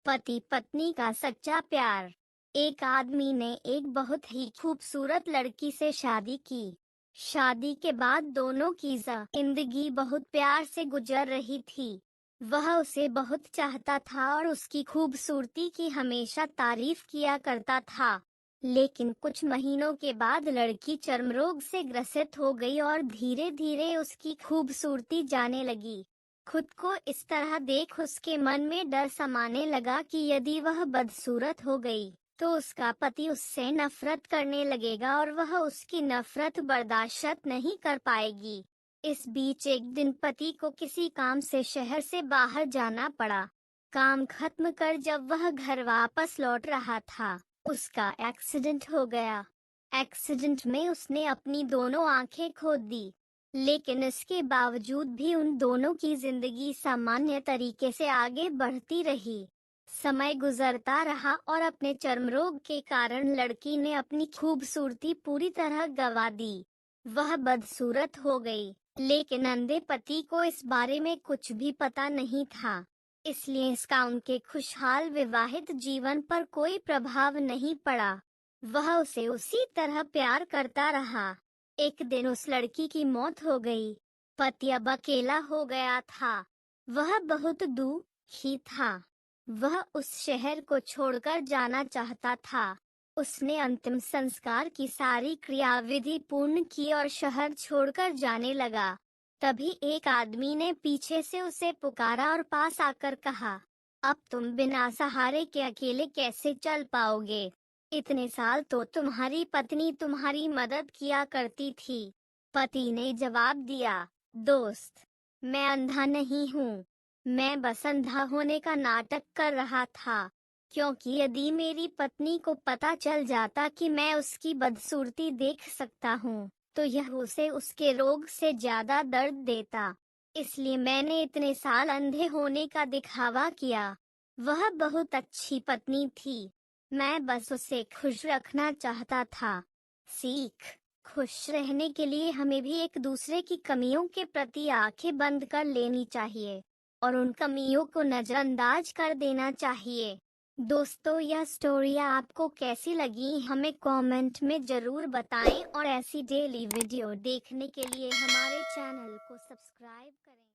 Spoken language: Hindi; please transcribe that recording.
पति पत्नी का सच्चा प्यार। एक आदमी ने एक बहुत ही खूबसूरत लड़की से शादी की। शादी के बाद दोनों की जिंदगी बहुत प्यार से गुजर रही थी। वह उसे बहुत चाहता था और उसकी खूबसूरती की हमेशा तारीफ किया करता था। लेकिन कुछ महीनों के बाद लड़की चर्म रोग से ग्रसित हो गई और धीरे धीरे उसकी खूबसूरती जाने लगी। खुद को इस तरह देख उसके मन में डर समाने लगा कि यदि वह बदसूरत हो गई तो उसका पति उससे नफरत करने लगेगा और वह उसकी नफरत बर्दाश्त नहीं कर पाएगी। इस बीच एक दिन पति को किसी काम से शहर से बाहर जाना पड़ा। काम खत्म कर जब वह घर वापस लौट रहा था, उसका एक्सीडेंट हो गया। एक्सीडेंट में उसने अपनी दोनों आंखें खो दी। लेकिन इसके बावजूद भी उन दोनों की जिंदगी सामान्य तरीके से आगे बढ़ती रही। समय गुजरता रहा और अपने चर्म रोग के कारण लड़की ने अपनी खूबसूरती पूरी तरह गंवा दी। वह बदसूरत हो गई, लेकिन अंधे पति को इस बारे में कुछ भी पता नहीं था। इसलिए इसका उनके खुशहाल विवाहित जीवन पर कोई प्रभाव नहीं पड़ा। वह उसे उसी तरह प्यार करता रहा। एक दिन उस लड़की की मौत हो गई। पति अब अकेला हो गया था। वह बहुत दुखी था। वह उस शहर को छोड़कर जाना चाहता था। उसने अंतिम संस्कार की सारी क्रियाविधि पूर्ण की और शहर छोड़कर जाने लगा। तभी एक आदमी ने पीछे से उसे पुकारा और पास आकर कहा, अब तुम बिना सहारे के अकेले कैसे चल पाओगे? इतने साल तो तुम्हारी पत्नी तुम्हारी मदद किया करती थी। पति ने जवाब दिया, दोस्त, मैं अंधा नहीं हूँ। मैं बस अंधा होने का नाटक कर रहा था, क्योंकि यदि मेरी पत्नी को पता चल जाता कि मैं उसकी बदसूरती देख सकता हूँ, तो यह उसे उसके रोग से ज्यादा दर्द देता। इसलिए मैंने इतने साल अंधे होने का दिखावा किया। वह बहुत अच्छी पत्नी थी। मैं बस उसे खुश रखना चाहता था। सीख: खुश रहने के लिए हमें भी एक दूसरे की कमियों के प्रति आंखें बंद कर लेनी चाहिए और उन कमियों को नजरअंदाज कर देना चाहिए। दोस्तों, यह स्टोरी आपको कैसी लगी हमें कमेंट में जरूर बताएं और ऐसी डेली वीडियो देखने के लिए हमारे चैनल को सब्सक्राइब करें।